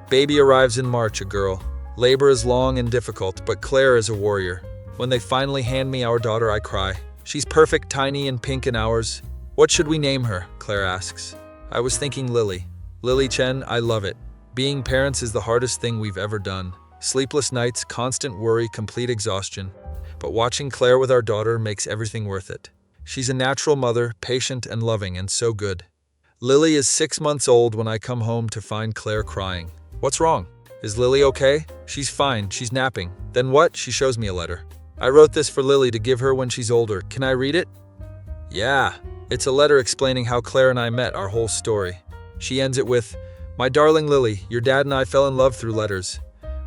Baby arrives in March, a girl. Labor is long and difficult, but Claire is a warrior. When they finally hand me our daughter, I cry. She's perfect, tiny and pink in ours. "What should we name her?" Claire asks. I was thinking Lily. Lily Chen, I love it. Being parents is the hardest thing we've ever done. Sleepless nights, constant worry, complete exhaustion. But watching Claire with our daughter makes everything worth it. She's a natural mother, patient and loving, and so good. Lily is 6 months old when I come home to find Claire crying. "What's wrong?" "Is Lily okay?" "She's fine, she's napping." "Then what?" She shows me a letter. "I wrote this for Lily to give her when she's older. Can I read it?" "Yeah." It's a letter explaining how Claire and I met, our whole story. She ends it with, "My darling Lily, your dad and I fell in love through letters.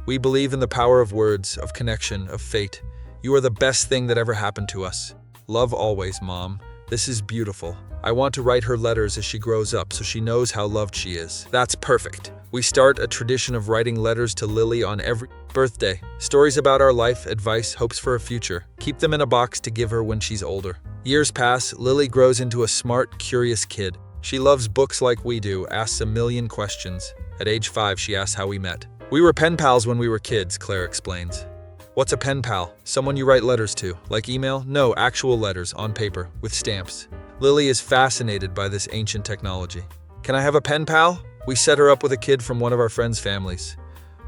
We believe in the power of words, of connection, of fate. You are the best thing that ever happened to us. Love always, Mom. This is beautiful. I want to write her letters as she grows up so she knows how loved she is." That's perfect. We start a tradition of writing letters to Lily on every birthday. Stories about our life, advice, hopes for a future. Keep them in a box to give her when she's older. Years pass, Lily grows into a smart, curious kid. She loves books like we do, asks a million questions. At age 5, she asks how we met. "We were pen pals when we were kids," Claire explains. "What's a pen pal?" "Someone you write letters to." "Like email?" "No, actual letters, on paper, with stamps." Lily is fascinated by this ancient technology. Can I have a pen pal? We set her up with a kid from one of our friends' families.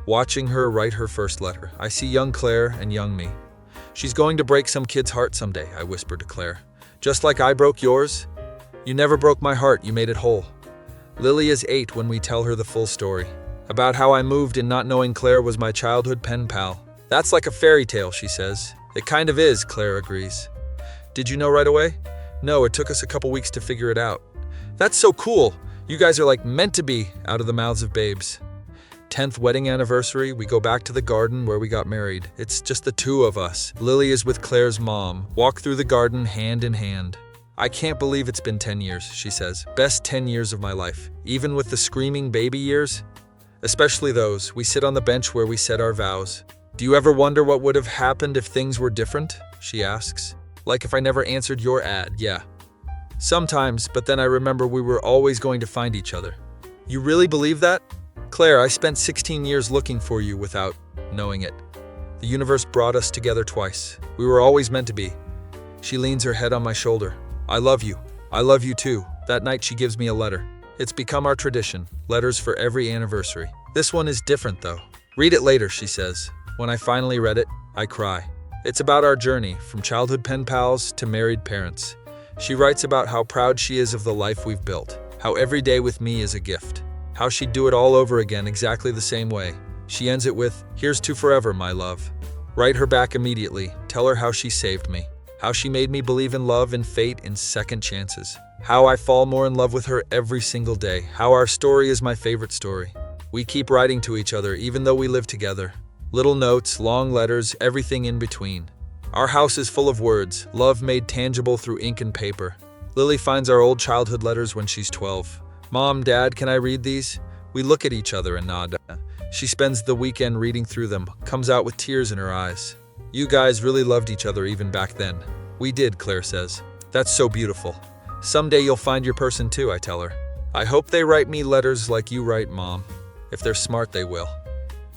Watching her write her first letter, I see young Claire and young me. She's going to break some kid's heart someday, I whispered to Claire. Just like I broke yours? You never broke my heart, you made it whole. Lily is 8 when we tell her the full story. About how I moved in not knowing Claire was my childhood pen pal. That's like a fairy tale, she says. It kind of is, Claire agrees. Did you know right away? No, it took us a couple weeks to figure it out. That's so cool. You guys are like meant to be, out of the mouths of babes. 10th wedding anniversary, we go back to the garden where we got married. It's just the two of us. Lily is with Claire's mom. Walk through the garden hand in hand. I can't believe it's been 10 years, she says. Best 10 years of my life. Even with the screaming baby years? Especially those. We sit on the bench where we said our vows. Do you ever wonder what would have happened if things were different? She asks. Like if I never answered your ad, yeah. Sometimes, but then I remember we were always going to find each other. You really believe that? Claire, I spent 16 years looking for you without knowing it. The universe brought us together twice. We were always meant to be. She leans her head on my shoulder. I love you. I love you too. That night she gives me a letter. It's become our tradition. Letters for every anniversary. This one is different though. Read it later, she says. When I finally read it, I cry. It's about our journey, from childhood pen pals to married parents. She writes about how proud she is of the life we've built, how every day with me is a gift, how she'd do it all over again exactly the same way. She ends it with, "Here's to forever, my love." Write her back immediately. Tell her how she saved me, how she made me believe in love and fate and second chances, how I fall more in love with her every single day, how our story is my favorite story. We keep writing to each other even though we live together. Little notes, long letters, everything in between. Our house is full of words, love made tangible through ink and paper. Lily finds our old childhood letters when she's 12. Mom, Dad, can I read these? We look at each other and nod. She spends the weekend reading through them, comes out with tears in her eyes. You guys really loved each other even back then. We did, Claire says. That's so beautiful. Someday you'll find your person too, I tell her. I hope they write me letters like you write, Mom. If they're smart, they will.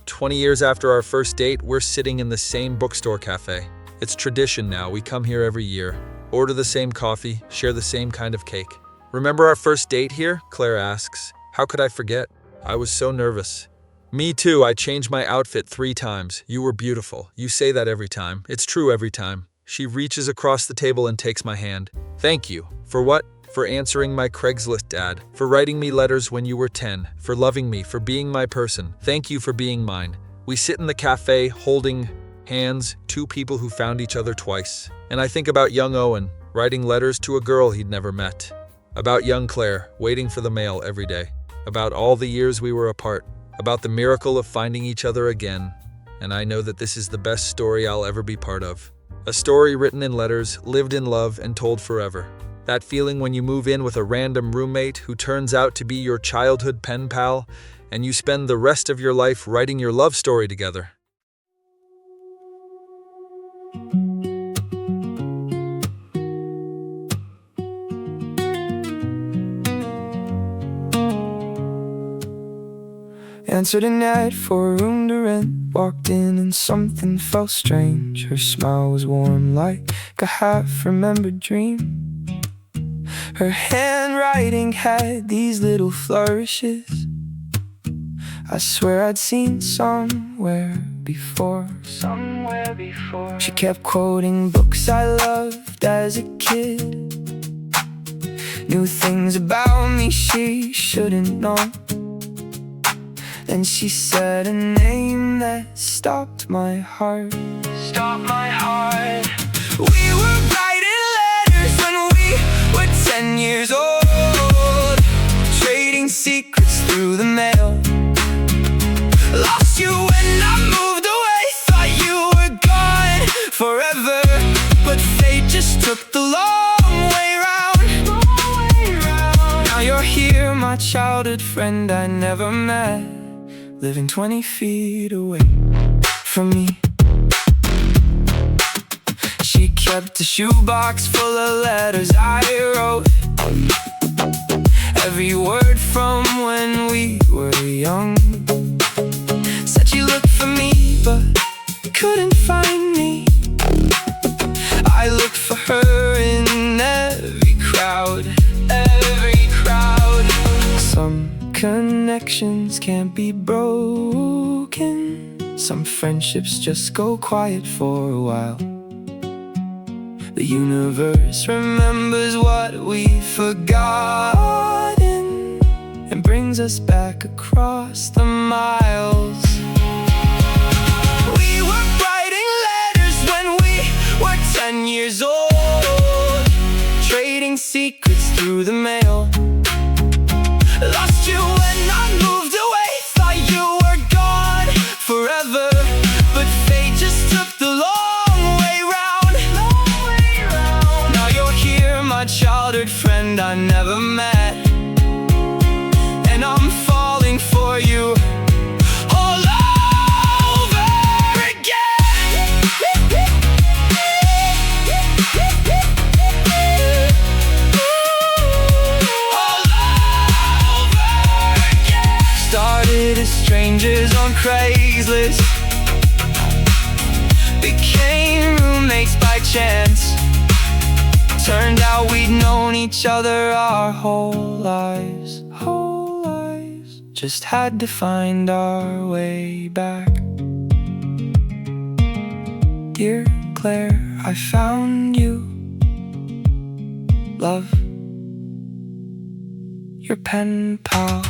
20 years after our first date, we're sitting in the same bookstore cafe. It's tradition now, we come here every year. Order the same coffee, share the same kind of cake. Remember our first date here? Claire asks. How could I forget? I was so nervous. Me too, I changed my outfit 3 times. You were beautiful. You say that every time. It's true every time. She reaches across the table and takes my hand. Thank you. For what? For answering my Craigslist ad, for writing me letters when you were 10, for loving me, for being my person. Thank you for being mine. We sit in the cafe, holding hands, 2 people who found each other twice. And I think about young Owen, writing letters to a girl he'd never met. About young Claire, waiting for the mail every day. About all the years we were apart. About the miracle of finding each other again. And I know that this is the best story I'll ever be part of. A story written in letters, lived in love, and told forever. That feeling when you move in with a random roommate who turns out to be your childhood pen pal, and you spend the rest of your life writing your love story together. Answered an ad for a room to rent. Walked in and something felt strange. Her smile was warm like a half-remembered dream. Her handwriting had these little flourishes I swear I'd seen somewhere before. She kept quoting books I loved as a kid. New things about me she shouldn't know. Then she said a name that stopped my heart. We were writing letters when we were 10 years old, trading secrets through the mail. Lost you when I moved away, thought you were gone forever, but fate just took the long way round. Now you're here, my childhood friend I never met, living 20 feet away from me. She kept a shoebox full of letters I wrote, every word from when we were young. Said she looked for me but couldn't find me. I looked for her in every crowd bonds can't be broken. Some friendships just go quiet for a while. The universe remembers what we've forgotten and brings us back across the miles. We were writing letters when we were 10 years old, trading secrets through the mail. Lost you when I moved away, thought you were gone forever, but fate just took the long way round. Now you're here, my childhood friend I never met, and I'm falling for you all over again. All over again. Started as strangers on Craigslist, became roommates by chance. Turned out we'd known each other our whole lives. Just had to find our way back. Dear Claire, I found you. Love, your pen pal.